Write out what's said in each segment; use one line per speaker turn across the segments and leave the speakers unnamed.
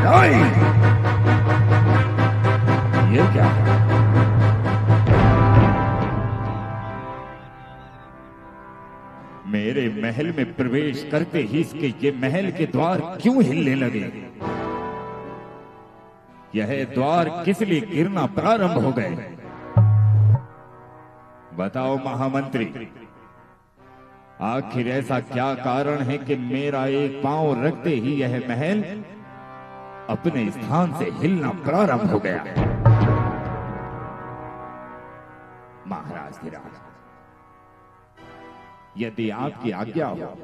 नहीं, ये क्या है? मेरे महल में प्रवेश करते ही इसके ये महल के द्वार क्यों हिलने लगे? यह द्वार किस लिए गिरना प्रारंभ हो गए? बताओ महामंत्री, आखिर ऐसा क्या कारण है कि मेरा एक पांव रखते ही यह महल अपने स्थान से हिलना प्रारंभ हो गया? महाराज धीराज, यदि आपकी आज्ञा हो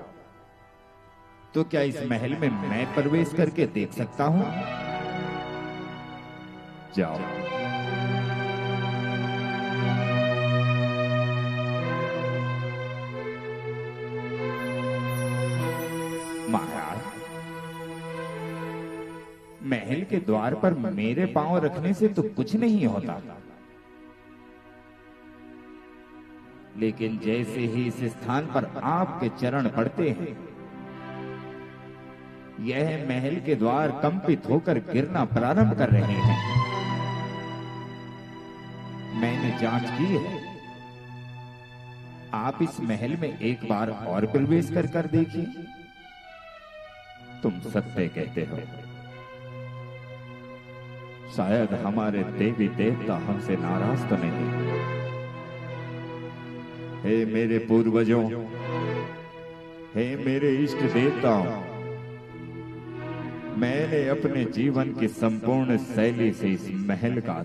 तो क्या इस महल में मैं प्रवेश करके देख सकता हूं? जाओ। महाराज, महल के द्वार पर मेरे पांव रखने से तो कुछ नहीं होता, लेकिन जैसे ही इस स्थान पर आपके चरण पड़ते हैं, यह महल के द्वार कंपित होकर गिरना प्रारंभ कर रहे हैं। मैंने जांच की है, आप इस महल में एक बार और प्रवेश कर देखिए। तुम सत्य कहते हो, शायद हमारे देवी देवता हमसे नाराज तो नहीं। हे मेरे पूर्वजों, हे मेरे इष्ट देवताओं, मैंने अपने जीवन की संपूर्ण शैली से इस महल का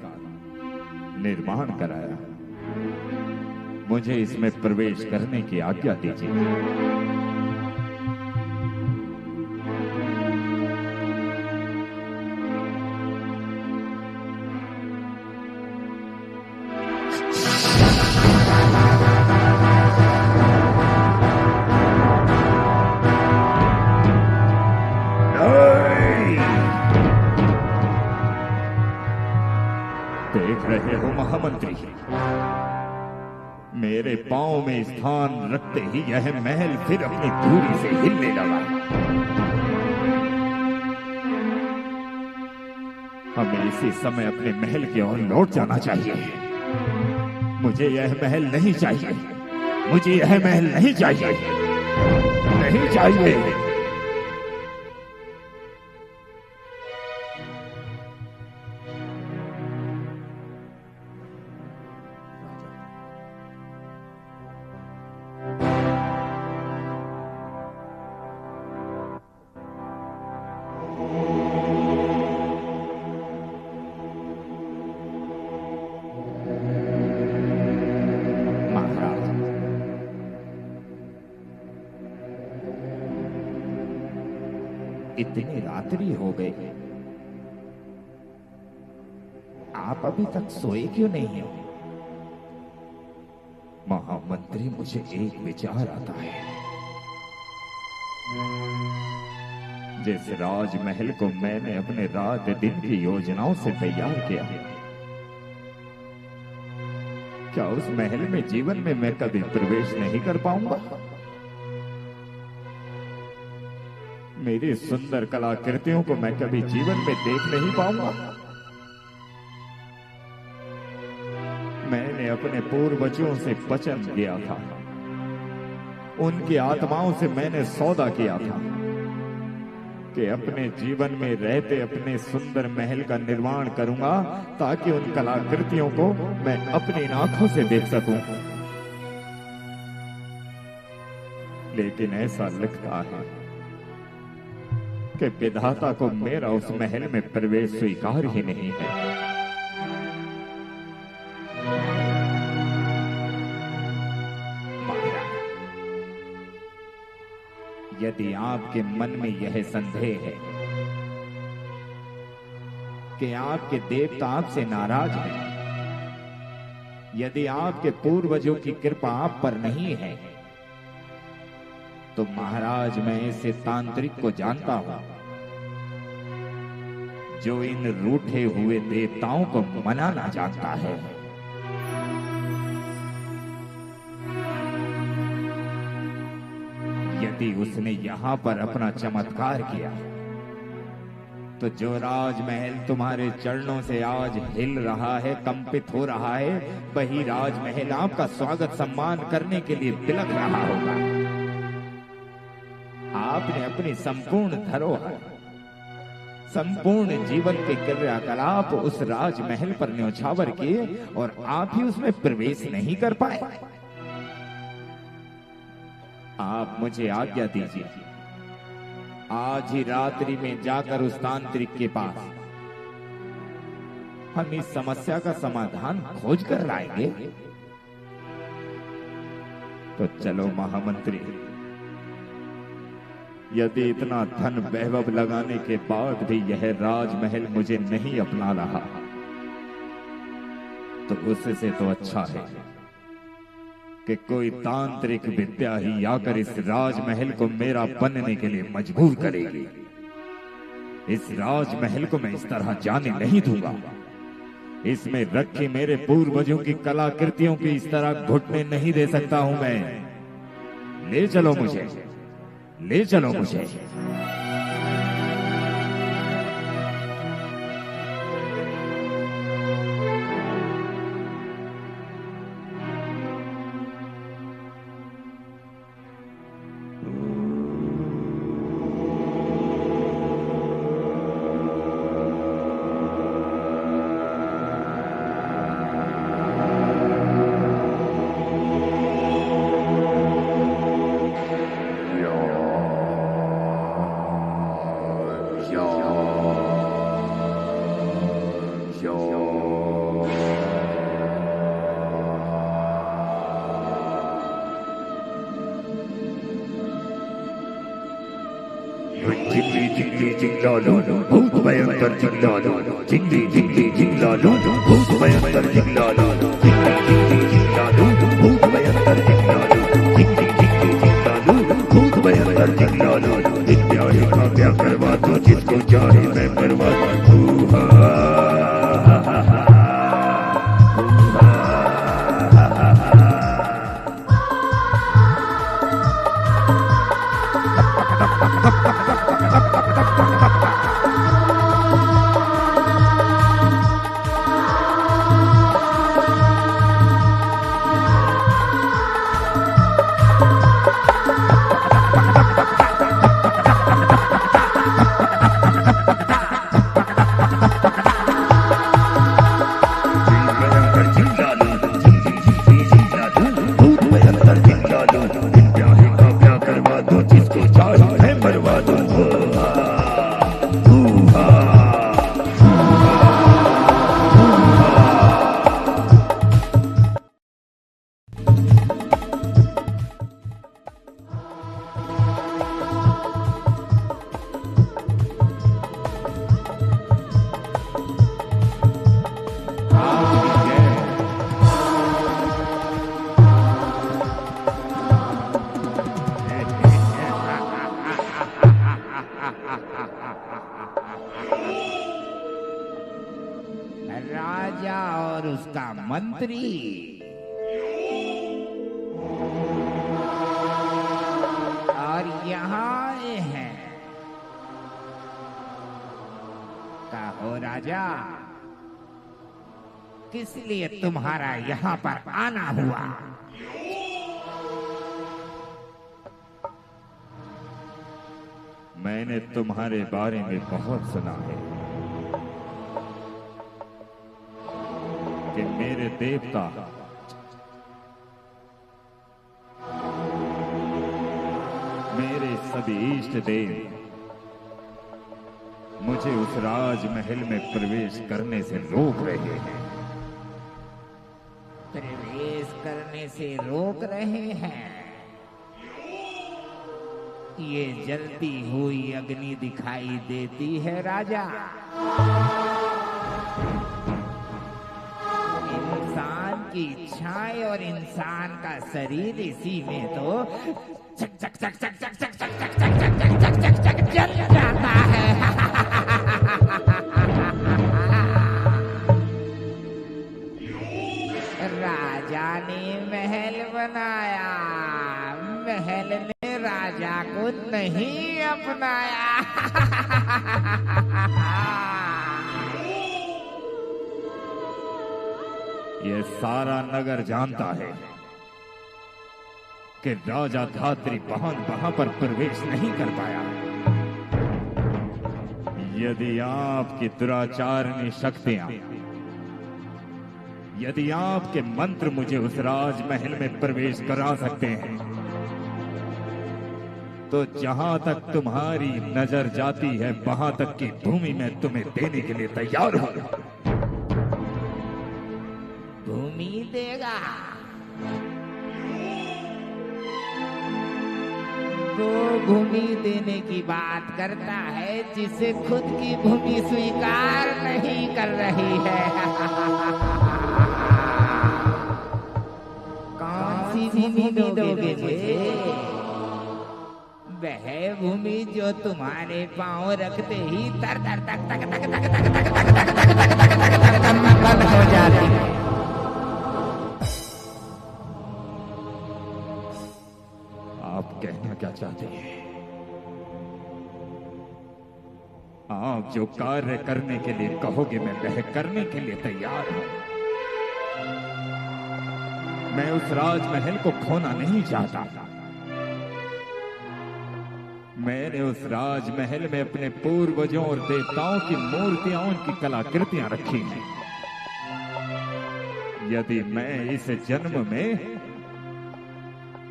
निर्माण कराया। मुझे इसमें प्रवेश करने की आज्ञा दीजिए। देख रहे हो महामंत्री, मेरे पांव में स्थान रखते ही यह महल फिर अपनी धूरी से हिलने लगा। हमें इसी समय अपने महल की ओर लौट जाना चाहिए। मुझे यह महल नहीं चाहिए, मुझे यह महल नहीं चाहिए, नहीं चाहिए। इतनी रात्रि हो गई, आप अभी तक सोए क्यों नहीं हो? महामंत्री, मुझे एक विचार आता है। जिस राजमहल को मैंने अपने रात दिन की योजनाओं से तैयार किया, क्या उस महल में जीवन में मैं कभी प्रवेश नहीं कर पाऊंगा? मेरी सुंदर कलाकृतियों को मैं कभी जीवन में देख नहीं पाऊंगा। मैंने अपने पूर्वजों से वचन किया था, उनकी आत्माओं से मैंने सौदा किया था कि अपने जीवन में रहते अपने सुंदर महल का निर्माण करूंगा, ताकि उन कलाकृतियों को मैं अपनी आंखों से देख सकूं। लेकिन ऐसा लगता है कि विधाता को मेरा उस महल में प्रवेश स्वीकार ही नहीं है। यदि आपके मन में यह संदेह है कि आपके देवता आपसे नाराज हैं, यदि आपके पूर्वजों की कृपा आप पर नहीं है, तो महाराज, मैं ऐसे तांत्रिक को जानता हूं जो इन रूठे हुए देवताओं को मनाना जानता है। यदि उसने यहां पर अपना चमत्कार किया तो जो राजमहल तुम्हारे चरणों से आज हिल रहा है, कंपित हो रहा है, वही राजमहल आपका स्वागत सम्मान करने के लिए बिलख रहा होगा। आपने अपनी संपूर्ण धरोहर, संपूर्ण जीवन के क्रियाकलाप उस राजमहल पर न्यौछावर किए और आप ही उसमें प्रवेश नहीं कर पाए। आप मुझे आज्ञा दीजिए, आज ही रात्रि में जाकर उस तांत्रिक के पास हम इस समस्या का समाधान खोज कर लाएंगे। तो चलो महामंत्री, यदि इतना धन वैभव लगाने के बाद भी यह राजमहल मुझे नहीं अपना रहा, तो उससे तो अच्छा है कि कोई तांत्रिक विद्या ही आकर इस राजमहल को मेरा बनने के लिए मजबूर करेगी। इस राजमहल को मैं इस तरह जाने नहीं दूंगा। इसमें रखी मेरे पूर्वजों की कलाकृतियों की इस तरह घुटने नहीं दे सकता हूं मैं। ले चलो मुझे, ले चलो मुझे।
भूत भयंकर चिल्लालो, चिल्ली चिल्ली चिल्लालो, भूत भयंकर चिल्लालो, चिल्ली चिल्ली चिल्लालो, भूत भयंकर चिल्लालो, चिल्ली चिल्ली चिल्लालो, भूत भयंकर चिल्लालो। विद्या ही काव्या करवा दो, जिसको चाहे मैं करवा दूं।
राजा और उसका मंत्री और यहाँ आए हैं। कहो राजा, किस लिए तुम्हारा यहाँ पर आना हुआ? मैंने तुम्हारे बारे में बहुत सुना है कि मेरे देवता मेरे सभी इष्ट देव मुझे उस राजमहल में प्रवेश करने से रोक रहे हैं। प्रवेश करने से रोक रहे हैं? ये जलती हुई अग्नि दिखाई देती है राजा। इंसान की इच्छाएं और इंसान का शरीर इसी में तो चक चक चक चक चक चक चक चक चक चक चक चक चक जल जाता है। राजा ने महल बनाया, महल ने राजा को नहीं अपनाया। ये सारा नगर जानता है कि राजा धात्री वहां पर प्रवेश नहीं कर पाया। यदि आपकी दुराचारणी शक्तियां, यदि आपके मंत्र मुझे उस राजमहल में प्रवेश करा सकते हैं, तो जहां तक तुम्हारी नजर जाती है वहां तक की भूमि मैं तुम्हें देने के लिए तैयार हूं।
भूमि देगा? वो भूमि देने की बात करता है जिसे खुद की भूमि स्वीकार नहीं कर रही है। कौन सी भूमि दोगे मुझे? वह भूमि जो तुम्हारे पांव रखते ही तर तर तक तक तक तक तक तक तक तक तक तक हो जाती है।
आप कहना क्या चाहते हैं? आप जो कार्य करने के लिए कहोगे मैं वह करने के लिए तैयार हूं। मैं उस राजमहल को खोना नहीं चाहता। मैंने उस राजमहल में अपने पूर्वजों और देवताओं की मूर्तियां, उनकी कलाकृतियां रखी हैं। यदि मैं इस जन्म में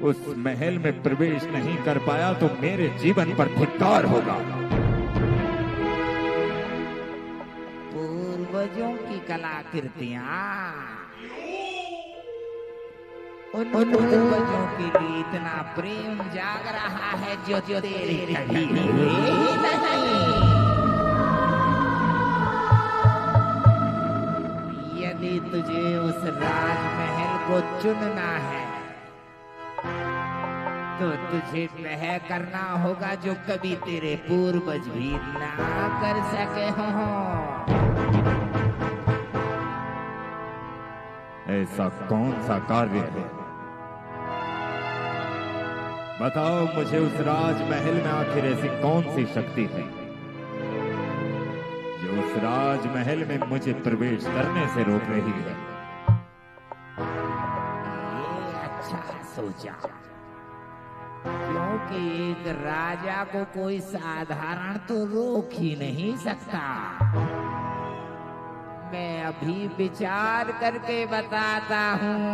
उस महल में प्रवेश नहीं कर पाया तो मेरे जीवन पर धिक्कार होगा।
पूर्वजों की कलाकृतियां, उन पूर्वजों के लिए इतना प्रेम जाग रहा है जो तेरे कभी नहीं। यदि तुझे उस राजमहल को चुनना है तो तुझे वह करना होगा जो कभी तेरे पूर्वज भी ना कर सके हो।
ऐसा कौन सा कार्य है? बताओ मुझे, उस राजमहल में आखिर ऐसी कौन सी शक्ति है जो उस राजमहल में मुझे प्रवेश करने से रोक रही है?
ये अच्छा सोचा, क्योंकि एक राजा को कोई साधारण तो रोक ही नहीं सकता। मैं अभी विचार करके बताता हूँ।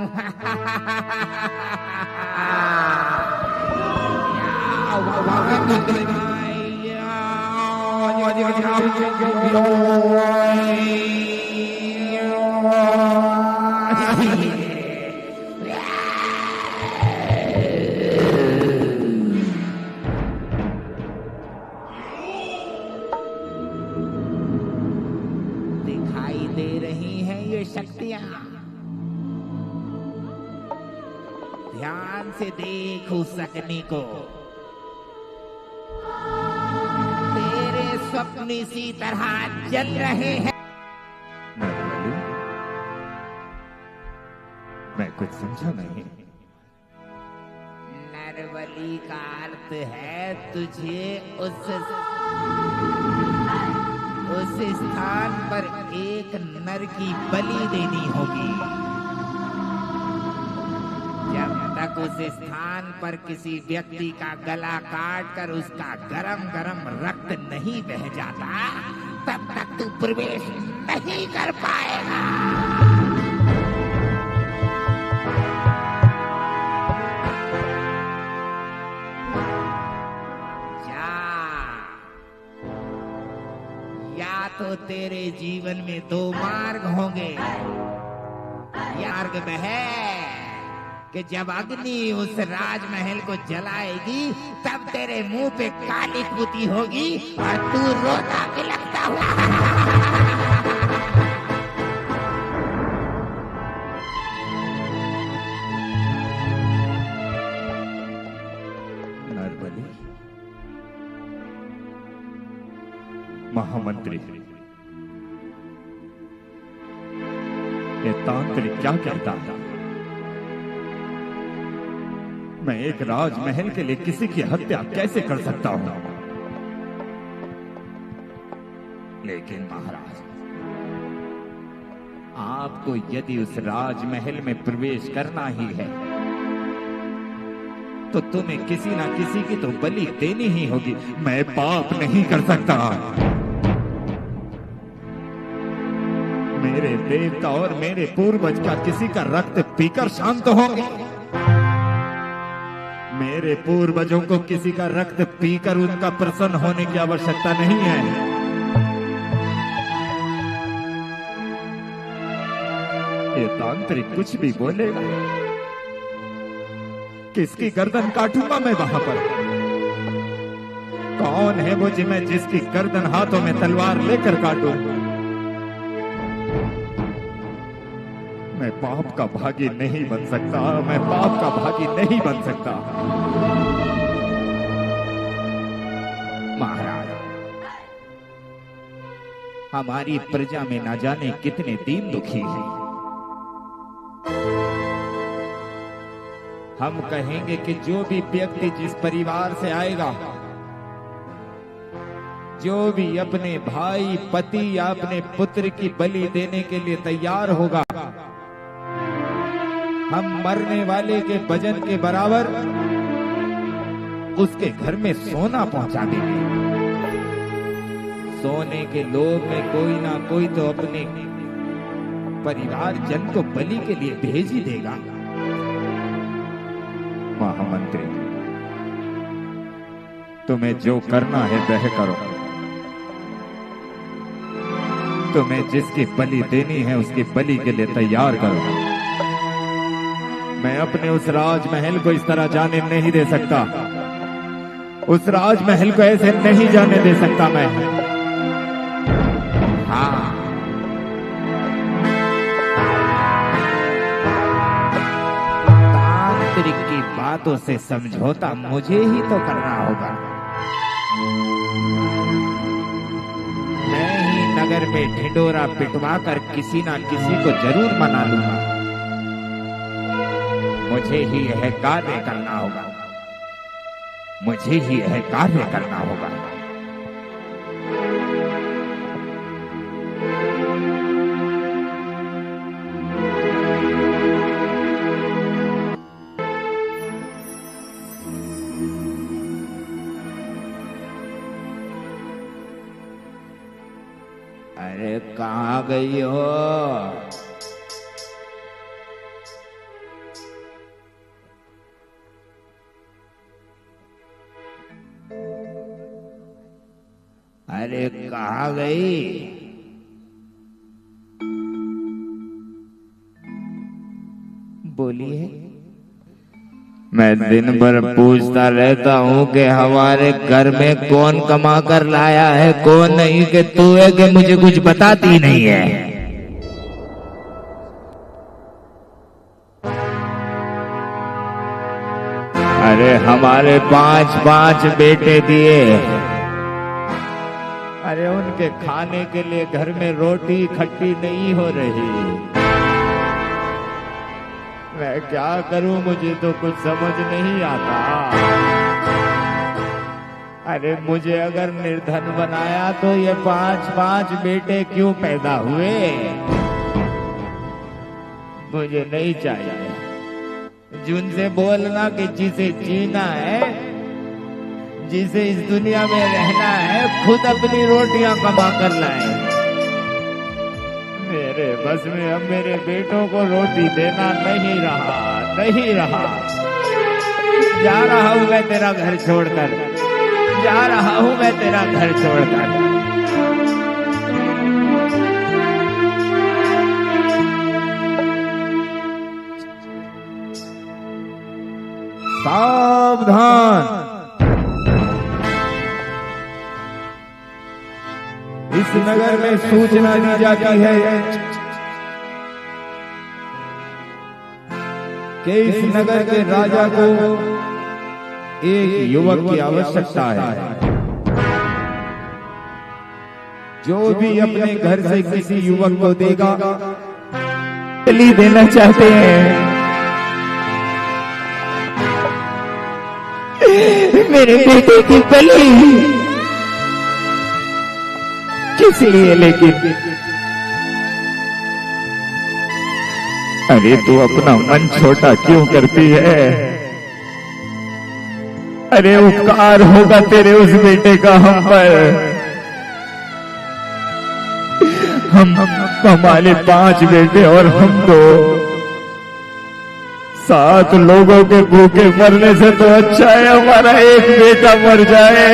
दिखाई दे रही हैं ये शक्तियां? ध्यान से देख उस अग्नि को। तेरे स्वप्न इसी तरह जल रहे हैं।
नरबली, मैं कुछ समझा नहीं।
नरबली का अर्थ है तुझे उस स्थान पर एक नर की बलि देनी होगी। जब तक उस स्थान पर किसी व्यक्ति का गला काट कर उसका गरम गरम रक्त नहीं बह जाता, तब तक तू प्रवेश नहीं कर पाएगा। तो तेरे जीवन में दो मार्ग होंगे। मार्ग में है कि जब अग्नि उस राजमहल को जलाएगी तब तेरे मुंह पे काली पुती होगी और तू रोता बिलखता हुआ
नरबली, महामंत्री, ये तांत्रिक क्या कहता है? मैं एक राजमहल के लिए किसी की हत्या कैसे कर सकता हूं? लेकिन महाराज, आपको यदि उस राजमहल में प्रवेश करना ही है तो तुम्हें किसी ना किसी की तो बलि देनी ही होगी। मैं पाप नहीं कर सकता। मेरे देवता और मेरे पूर्वज का किसी का रक्त पीकर शांत होंगे? मेरे पूर्वजों को किसी का रक्त पीकर उनका प्रसन्न होने की आवश्यकता नहीं है। ये तांत्रिक कुछ भी बोलेगा, किसकी गर्दन काटूंगा मैं वहां पर? कौन है वो जिसकी गर्दन हाथों में तलवार लेकर काटूं? मैं पाप का भागी नहीं बन सकता, मैं पाप का भागी नहीं बन सकता। महाराज, हमारी प्रजा में ना जाने कितने दीन दुखी हैं। हम कहेंगे कि जो भी व्यक्ति जिस परिवार से आएगा, जो भी अपने भाई, पति या अपने पुत्र की बलि देने के लिए तैयार होगा, हम मरने वाले के वजन के बराबर उसके घर में सोना पहुंचा देंगे। सोने के लोभ में कोई ना कोई तो अपने परिवार जन को बलि के लिए भेज ही देगा। महामंत्री, तुम्हें जो करना है वह करो। तुम्हें जिसकी बलि देनी है उसकी बलि के लिए तैयार करो। मैं अपने उस राजमहल को इस तरह जाने नहीं दे सकता। उस राजमहल को ऐसे नहीं जाने दे सकता मैं। हाँ, तांत्रिक की बातों से समझौता मुझे ही तो करना होगा। मैं ही नगर में ढिंडोरा पिटवा कर किसी ना किसी को जरूर मना लूंगा। मुझे ही यह कार्य करना होगा, मुझे ही यह कार्य करना होगा। अरे कहाँ गई हो? अरे कहाँ गई? बोलिए। मैं दिन भर पूछता रहता हूँ कि हमारे घर में कौन कमा कर लाया है, कौन नहीं, कि तू है कि मुझे कुछ बताती नहीं है। अरे हमारे 5 बेटे दिए। अरे उनके खाने के लिए घर में रोटी खट्टी नहीं हो रही। मैं क्या करूं, मुझे तो कुछ समझ नहीं आता। अरे मुझे अगर निर्धन बनाया तो ये 5 बेटे क्यों पैदा हुए? मुझे नहीं चाहिए। जिनसे बोलना कि जिसे जीना है, जिसे इस दुनिया में रहना है, खुद अपनी रोटियां कमा कर लाए। मेरे बस में अब मेरे बेटों को रोटी देना नहीं रहा। जा रहा हूं मैं तेरा घर छोड़कर, जा रहा हूं मैं तेरा घर छोड़कर। सावधान, इस नगर में सूचना दी जाती है कि इस नगर के राजा को एक युवक की आवश्यकता है। जो भी अपने घर से किसी युवक को देगा, बलि देना चाहते हैं। मेरे बेटे की बलि किस लिए लेकिन? अरे तू अपना मन छोटा क्यों करती है? अरे उपकार होगा तेरे उस बेटे का हम पर। हम हमारे 5 बेटे और हम 2, 7 लोगों के भूखे मरने से तो अच्छा है हमारा एक बेटा मर जाए।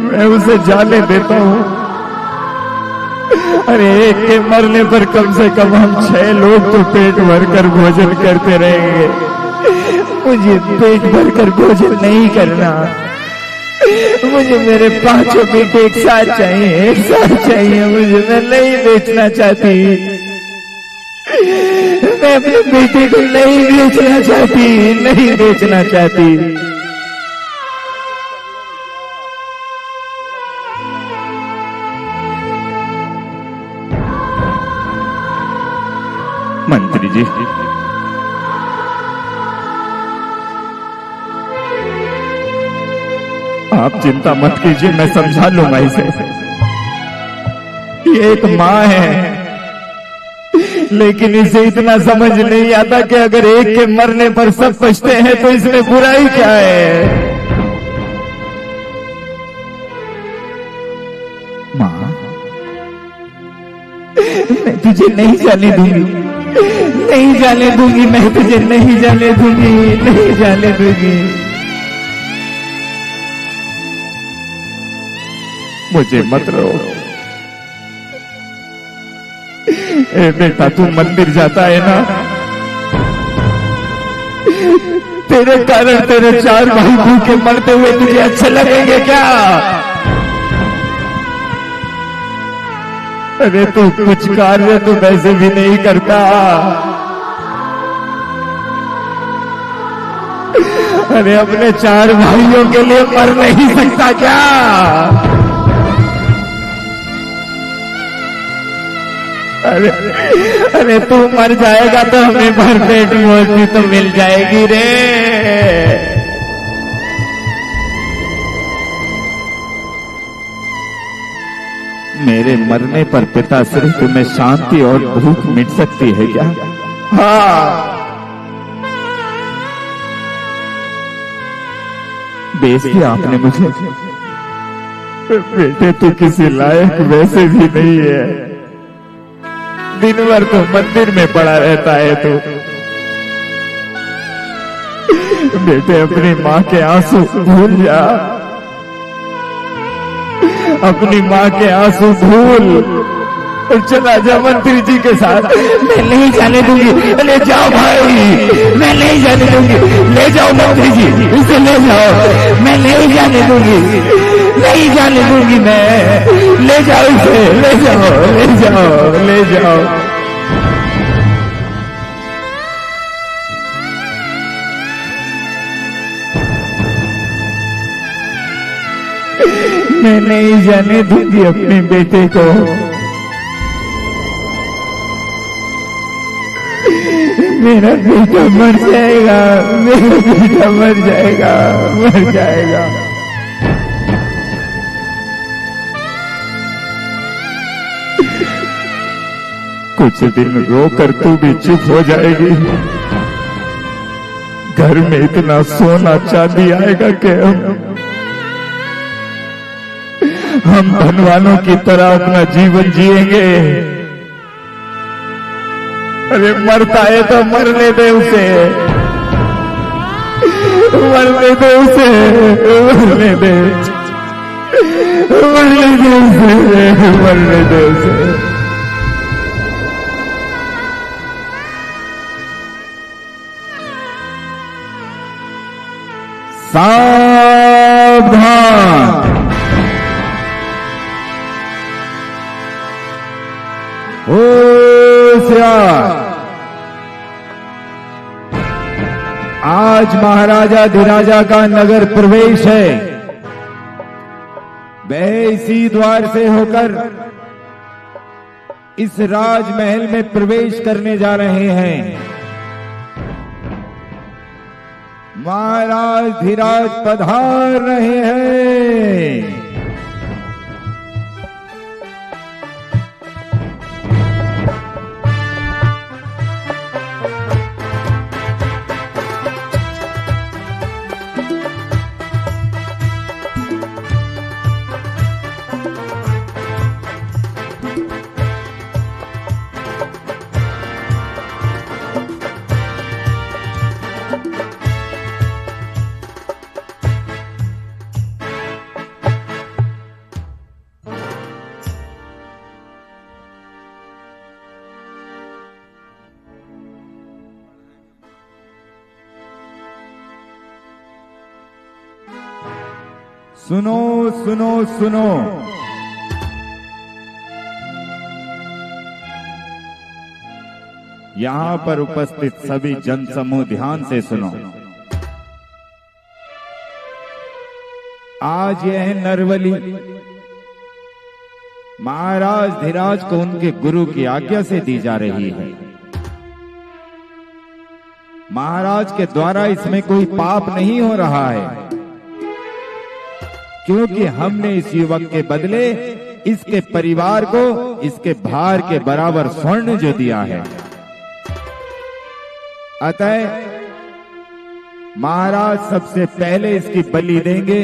मैं उसे जाने देता हूं। अरे एक के मरने पर कम से कम हम 6 लोग तो पेट भरकर भोजन करते रहेंगे। मुझे पेट भरकर भोजन नहीं करना। मुझे मेरे 5 बेटे एक साथ चाहिए, एक साथ चाहिए मुझे। मैं नहीं बेचना चाहती, मैं अपने बेटे को नहीं बेचना चाहती, नहीं बेचना चाहती। मंत्री जी, आप चिंता मत कीजिए, मैं समझा लूंगा इसे। ये एक माँ है, लेकिन इसे इतना समझ नहीं आता कि अगर एक के मरने पर सब पछते हैं तो इसमें बुराई क्या है। माँ, मैं तुझे नहीं जाने दूंगी, नहीं जाने दूंगी, मैं तुझे नहीं जाने दूंगी, नहीं जाने दूंगी। मुझे मत रो। ए बेटा, तू मंदिर जाता है ना, तेरे कारण तेरे 4 भाई भूखे मरते हुए तुझे अच्छे लगेंगे क्या? अरे तू कुछ कार्य तो वैसे भी नहीं करता। अरे अपने 4 भाइयों के लिए मर नहीं सकता क्या? अरे तू मर जाएगा तो हमें भरपेट रोटी तो मिल जाएगी रे। मेरे मरने पर पिताश्री तुम्हें शांति और भूख मिट सकती है क्या? हाँ, बेच दिया आपने मुझे। बेटे, तू किसी लायक वैसे भी नहीं है। दिन भर तो मंदिर में पड़ा रहता है तू। बेटे, अपनी माँ के आंसू भूल जा, अपनी माँ के आंसू भूल और चला जा मंत्री जी के साथ। मैं नहीं जाने दूंगी। ले जाओ भाई, मैं नहीं जाने दूंगी। ले जाओ मंत्री जी, इसे ले जाओ। मैं नहीं जाने दूंगी, नहीं जाने दूंगी मैं। ले जाओ इसे, ले जाओ, ले जाओ, ले जाओ। मैं नहीं जाने दूंगी अपने बेटे को। मेरा बेटा मर जाएगा, मेरा बेटा मर जाएगा, मर जाएगा। कुछ दिन रोकर तू भी चुप हो जाएगी। घर में इतना सोना चांदी आएगा कि हम धनवानों की तरह अपना जीवन जिएंगे। अरे मरता है तो मरने दे उसे, मरने दे उसे, मरने दे, मरने दे उसे, मरने दे उसे। सावधान, होशियार। आज महाराजा धीराजा का नगर प्रवेश है। वह इसी द्वार से होकर इस राजमहल में प्रवेश करने जा रहे हैं। महाराज धीराज पधार रहे हैं। सुनो सुनो सुनो, यहां पर उपस्थित सभी जन समूह ध्यान से सुनो। आज यह नरवली महाराज धीराज को उनके गुरु की आज्ञा से दी जा रही है। महाराज के द्वारा इसमें कोई पाप नहीं हो रहा है, क्योंकि हमने इस युवक के बदले इसके परिवार को इसके भार के बराबर स्वर्ण जो दिया है, अतः महाराज सबसे पहले इसकी बलि देंगे,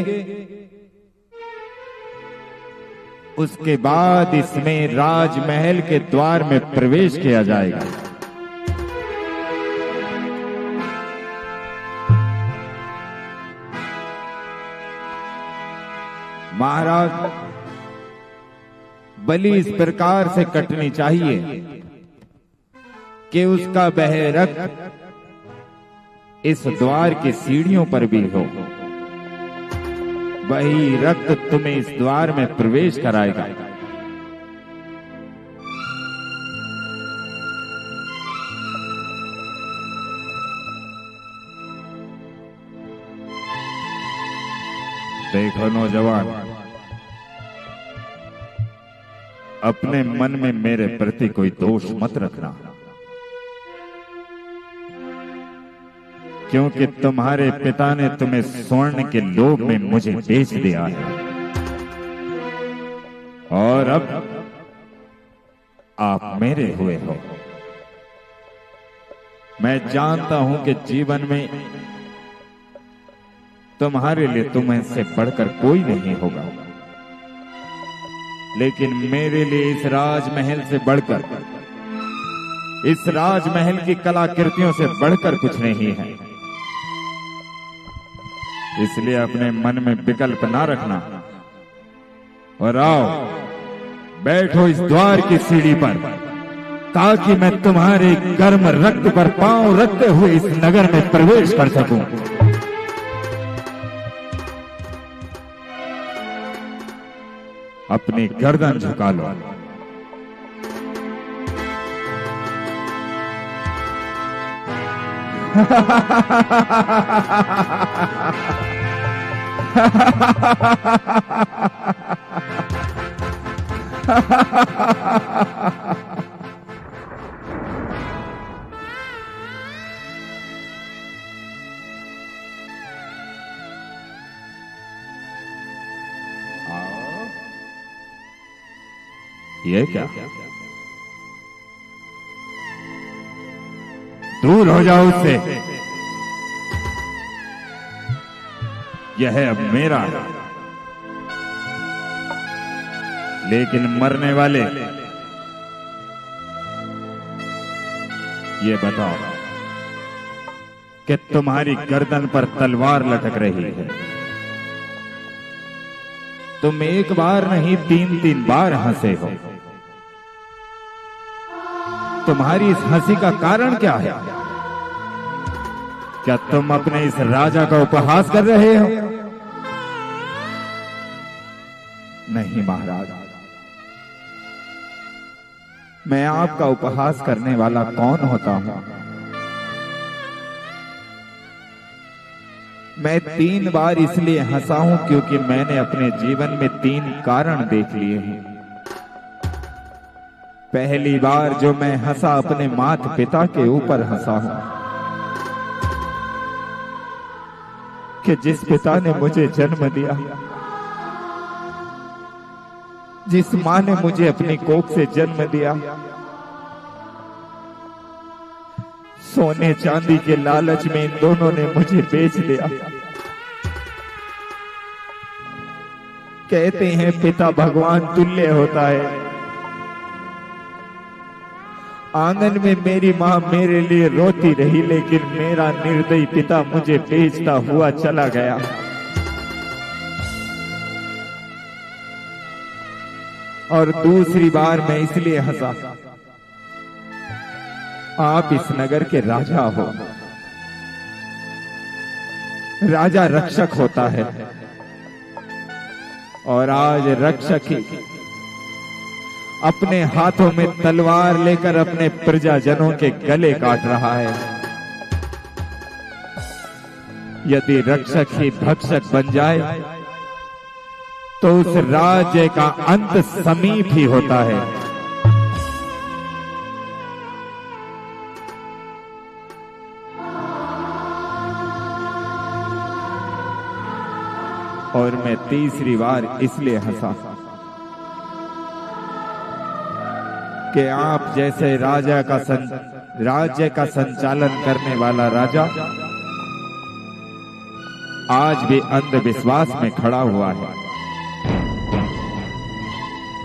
उसके बाद इसमें राजमहल के द्वार में प्रवेश किया जाएगा। महाराज, बलि इस प्रकार से कटनी चाहिए कि उसका बह रक्त इस द्वार की सीढ़ियों पर भी हो। वही रक्त तुम्हें इस द्वार में प्रवेश कराएगा। देखो नौजवान, अपने मन में मेरे प्रति कोई दोष मत रखना, क्योंकि तुम्हारे पिता ने तुम्हें स्वर्ण के लोभ में मुझे बेच दिया है, और अब आप मेरे हुए हो। मैं जानता हूं कि जीवन में तुम्हारे लिए तुम्हें से बढ़कर कोई नहीं होगा, लेकिन मेरे लिए इस राजमहल से बढ़कर, इस राजमहल की कलाकृतियों से बढ़कर कुछ नहीं है। इसलिए अपने मन में विकल्प ना रखना, और आओ बैठो इस द्वार की सीढ़ी पर, ताकि मैं तुम्हारे गर्म रक्त पर पांव रखते हुए इस नगर में प्रवेश कर सकूं। अपनी गर्दन झुका लो। ये क्या? दूर हो जाओ उससे। यह अब मेरा है, लेकिन मरने वाले, ये बताओ कि तुम्हारी गर्दन पर तलवार लटक रही है। तुम एक बार नहीं 3-3 बार हंसे हो। तुम्हारी इस हंसी का कारण क्या है? क्या तुम अपने इस राजा का उपहास कर रहे हो? नहीं महाराज, मैं आपका उपहास करने वाला कौन होता हूं? मैं 3 बार इसलिए हंसा हूं क्योंकि मैंने अपने जीवन में 3 कारण देख लिए हैं। पहली बार जो मैं हंसा, अपने माता पिता के ऊपर हंसा हूं। कि जिस पिता ने मुझे जन्म दिया, जिस मां ने मुझे अपनी कोख से जन्म दिया, सोने चांदी के लालच में इन दोनों ने मुझे बेच दिया। कहते हैं पिता भगवान तुल्य होता है। आंगन में मेरी मां मेरे लिए रोती रही, लेकिन मेरा निर्दयी पिता मुझे बेचता हुआ चला गया। और दूसरी बार मैं इसलिए हंसा, आप इस नगर के राजा हो। राजा रक्षक होता है, और आज रक्षक ही अपने हाथों में तलवार लेकर अपने प्रजाजनों के गले काट रहा है। यदि रक्षक ही भक्षक बन जाए तो उस राज्य का अंत समीप ही होता है। और मैं तीसरी बार इसलिए हंसा कि आप जैसे राज्य का संचालन करने वाला राजा आज भी अंधविश्वास में खड़ा हुआ है।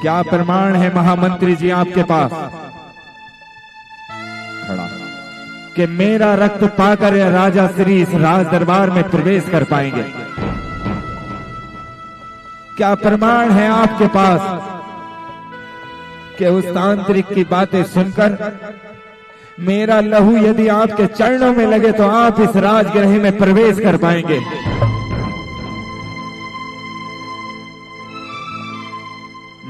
क्या प्रमाण है महामंत्री जी आपके पास खड़ा कि मेरा रक्त पाकर यह राजा श्री इस राज दरबार में प्रवेश कर पाएंगे? क्या प्रमाण है आपके पास कि उस तांत्रिक की बातें सुनकर मेरा लहू यदि आपके चरणों में लगे तो आप इस राजगृह में प्रवेश कर पाएंगे?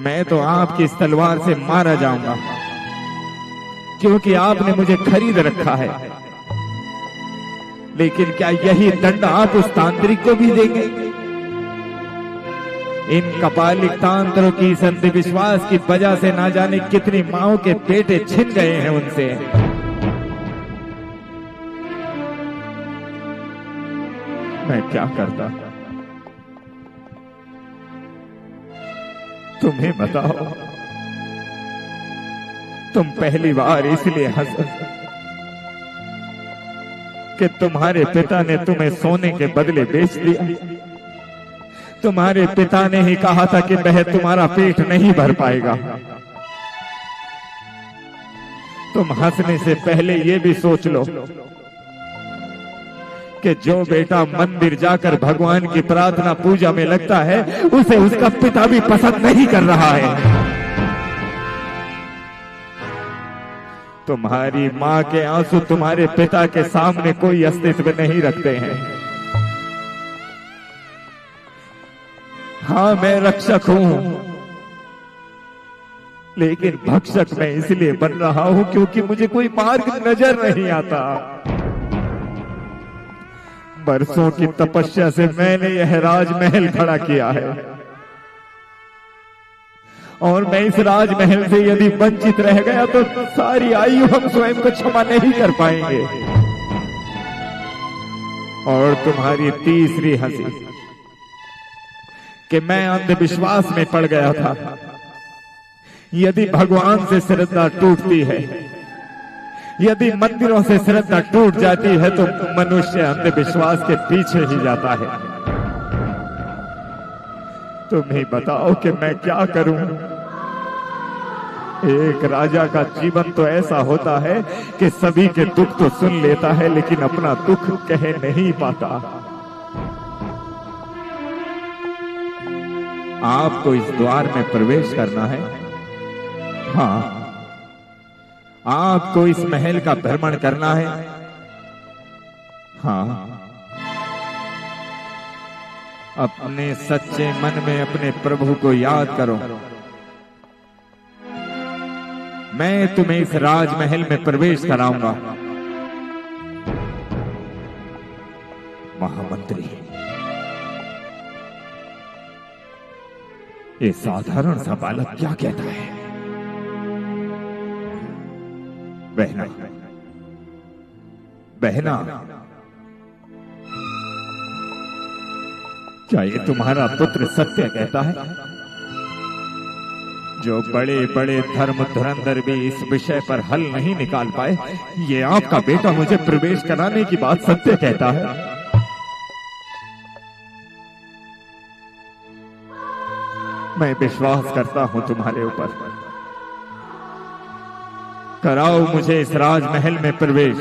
मैं तो आपकी इस तलवार से मारा जाऊंगा, क्योंकि आपने मुझे खरीद रखा है। लेकिन क्या यही दंड आप उस तांत्रिक को भी देंगे? इन कपालिक तांत्रों की इस अंधविश्वास की वजह से ना जाने कितनी माओं के बेटे छिन गए हैं उनसे। मैं क्या करता, तुम्हें बताओ। तुम पहली बार इसलिए हंसे कि तुम्हारे पिता ने तुम्हें सोने के बदले बेच दिया। तुम्हारे पिता ने ही कहा था कि वह तुम्हारा पेट नहीं भर पाएगा। तुम हंसने से पहले ये भी सोच लो कि जो बेटा मंदिर जाकर भगवान की प्रार्थना पूजा में लगता है उसे उसका पिता भी पसंद नहीं कर रहा है। तुम्हारी मां के आंसू तुम्हारे पिता के सामने कोई अस्तित्व नहीं रखते हैं। हाँ, मैं रक्षक हूं, लेकिन भक्षक मैं इसलिए बन रहा हूं क्योंकि मुझे कोई मार्ग नजर नहीं आता। बरसों की तपस्या से मैंने यह राजमहल खड़ा किया है, और मैं इस राजमहल से यदि वंचित रह गया तो सारी आयु हम स्वयं को क्षमा नहीं कर पाएंगे। और तुम्हारी तीसरी हंसी कि मैं अंधविश्वास में पड़ गया था। यदि भगवान से श्रद्धा टूटती है, यदि मंदिरों से श्रद्धा टूट जाती है तो मनुष्य अंधविश्वास के पीछे ही जाता है। तुम ही बताओ कि मैं क्या करूं। एक राजा का जीवन तो ऐसा होता है कि सभी के दुख तो सुन लेता है, लेकिन अपना दुख कह नहीं पाता। आपको इस द्वार में प्रवेश करना है। हाँ, आपको इस महल का भ्रमण करना है। हाँ, अपने सच्चे मन में अपने प्रभु को याद करो। मैं तुम्हें इस राजमहल में प्रवेश कराऊंगा। महामंत्री, ये साधारण सा बालक क्या कहता है? बहना, बहना, क्या ये तुम्हारा पुत्र सत्य कहता है? जो बड़े बड़े धर्म धुरंधर भी इस विषय पर हल नहीं निकाल पाए, ये आपका बेटा मुझे प्रवेश कराने की बात सत्य कहता है? मैं विश्वास करता हूं तुम्हारे ऊपर। कराओ मुझे इस राजमहल में प्रवेश।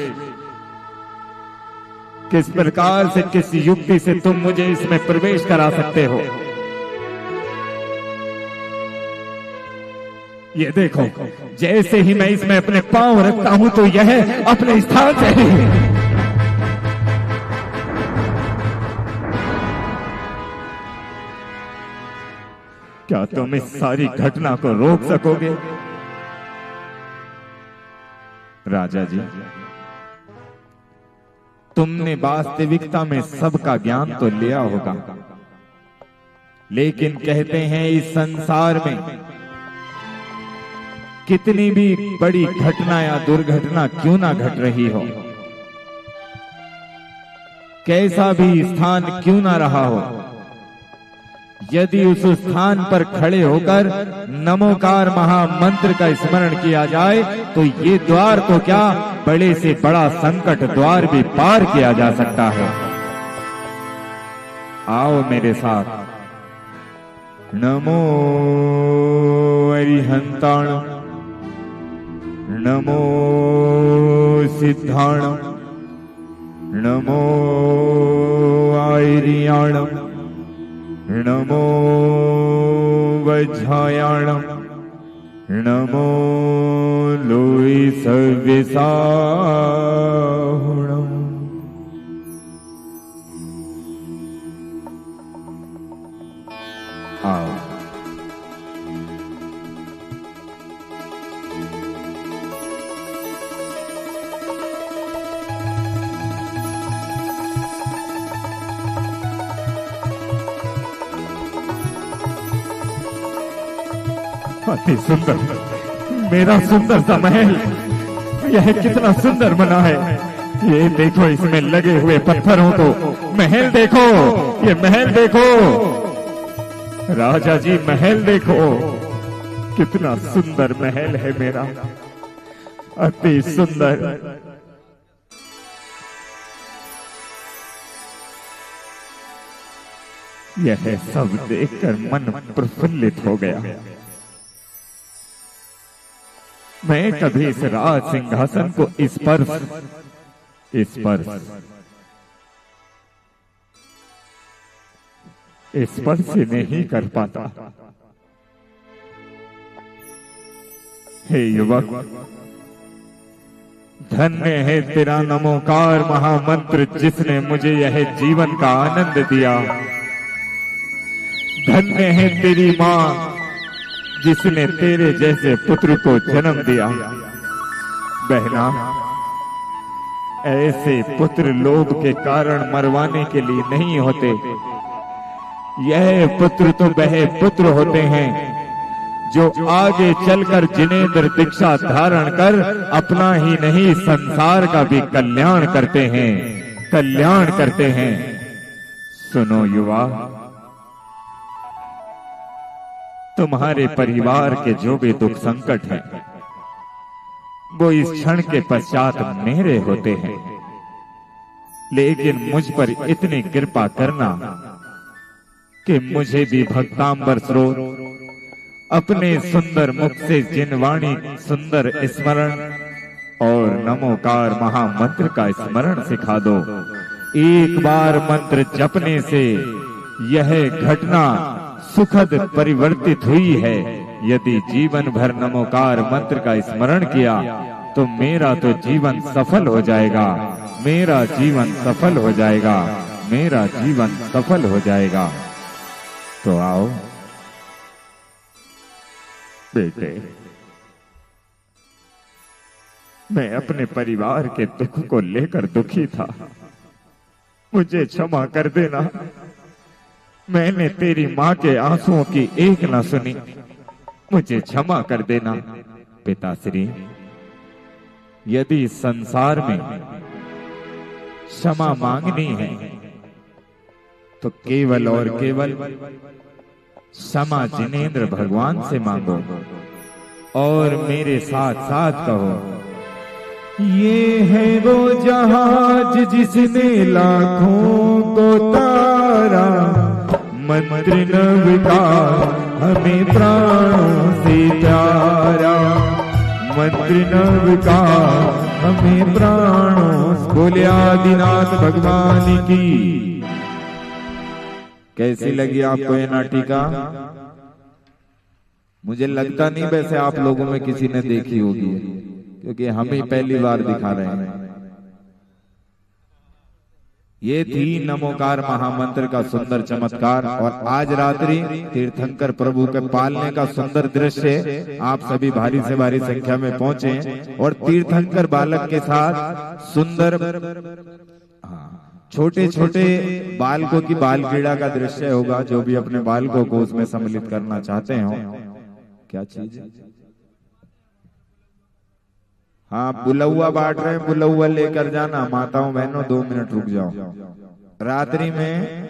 किस प्रकार से, किस युक्ति से तुम मुझे इसमें प्रवेश करा सकते हो? ये देखो, जैसे ही मैं इसमें अपने पांव रखता हूं तो यह अपने स्थान से ही क्या तुम इस सारी घटना को रोक सकोगे? राजा जी, तुमने वास्तविकता में सबका ज्ञान तो लिया होगा, लेकिन कहते हैं इस संसार में कितनी भी बड़ी घटना या दुर्घटना क्यों ना घट रही हो, कैसा भी स्थान क्यों ना रहा हो, यदि उस स्थान पर खड़े होकर नमोकार महामंत्र का स्मरण किया जाए तो ये द्वार तो क्या, बड़े से बड़ा संकट द्वार भी पार किया जा सकता है। आओ मेरे साथ। नमो अरिहंताण, नमो सिद्धाण, नमो आयरियाण, नमो वज्रायाणम, नमो लोई सव्यसाहुणम। आओ। अति सुंदर, मेरा सुंदर सा महल, यह कितना सुंदर बना है। ये देखो, इसमें लगे हुए पत्थरों को, महल देखो, ये महल देखो राजा जी, महल देखो, कितना सुंदर महल है मेरा, अति सुंदर। यह सब देखकर मन प्रफुल्लित हो गया। मैं कभी इस राज सिंहासन को स्पर्श नहीं कर पाता। हे युवक, धन्य है तेरा नमोकार महामंत्र जिसने मुझे यह जीवन का आनंद दिया। धन्य है तेरी मां जिसने तेरे जैसे पुत्र को जन्म दिया। बहना, ऐसे पुत्र लोभ के कारण मरवाने के लिए नहीं होते। यह पुत्र तो वह पुत्र होते हैं जो आगे चलकर जिनेंद्र दीक्षा धारण कर अपना ही नहीं संसार का भी कल्याण करते हैं। सुनो युवा, तुम्हारे परिवार के जो भी दुख संकट हैं, वो इस क्षण के पश्चात मेरे होते हैं। लेकिन मुझ पर इतनी कृपा करना कि मुझे भी भक्तांबर स्रोत अपने सुंदर मुख से जिनवाणी सुंदर स्मरण और नमोकार महामंत्र का स्मरण सिखा दो। एक बार मंत्र जपने से यह घटना सुखद परिवर्तित हुई है। यदि जीवन भर नमोकार मंत्र का स्मरण किया तो मेरा तो जीवन सफल हो जाएगा, मेरा जीवन सफल हो जाएगा, मेरा जीवन सफल हो जाएगा। तो आओ बेटे, मैं अपने परिवार के दुख को लेकर दुखी था, मुझे क्षमा कर देना। मैंने तेरी माँ के आंसुओं की एक न सुनी, मुझे क्षमा कर देना। पिताश्री, यदि संसार में क्षमा मांगनी है तो केवल और केवल क्षमा जिनेंद्र भगवान से मांगो और मेरे साथ साथ कहो, ये है वो जहाज जिसने लाखों को तारा, मंत्र नव का हमें प्राणों से प्यारा, मंत्र नव का हमें प्राणों से। बोले आदिनाथ भगवान की। कैसी लगी आपको ये नाटिका? मुझे लगता नहीं वैसे आप लोगों में किसी ने देखी होगी, क्योंकि हम ही पहली बार दिखा रहे हैं। ये थी नमोकार महामंत्र का सुंदर चमत्कार। और आज रात्रि तीर्थंकर प्रभु के पालने का सुंदर दृश्य आप सभी भारी से भारी संख्या में पहुंचे और तीर्थंकर बालक के साथ सुंदर छोटे छोटे बालकों की बाल क्रीड़ा का दृश्य होगा। जो भी अपने बालकों को उसमें सम्मिलित करना चाहते हो, क्या चीज है? हाँ, बुलौआ बांट रहे हैं, बुलौआ लेकर जाना। माताओं बहनों 2 मिनट रुक जाओ। रात्रि में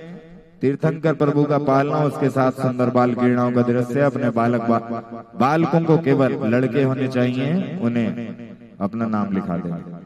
तीर्थंकर प्रभु का पालना, उसके साथ सुंदर बाल क्रीड़ाओं का दृश्य। अपने बालकों को केवल लड़के होने चाहिए, उन्हें अपना नाम लिखा देंगे।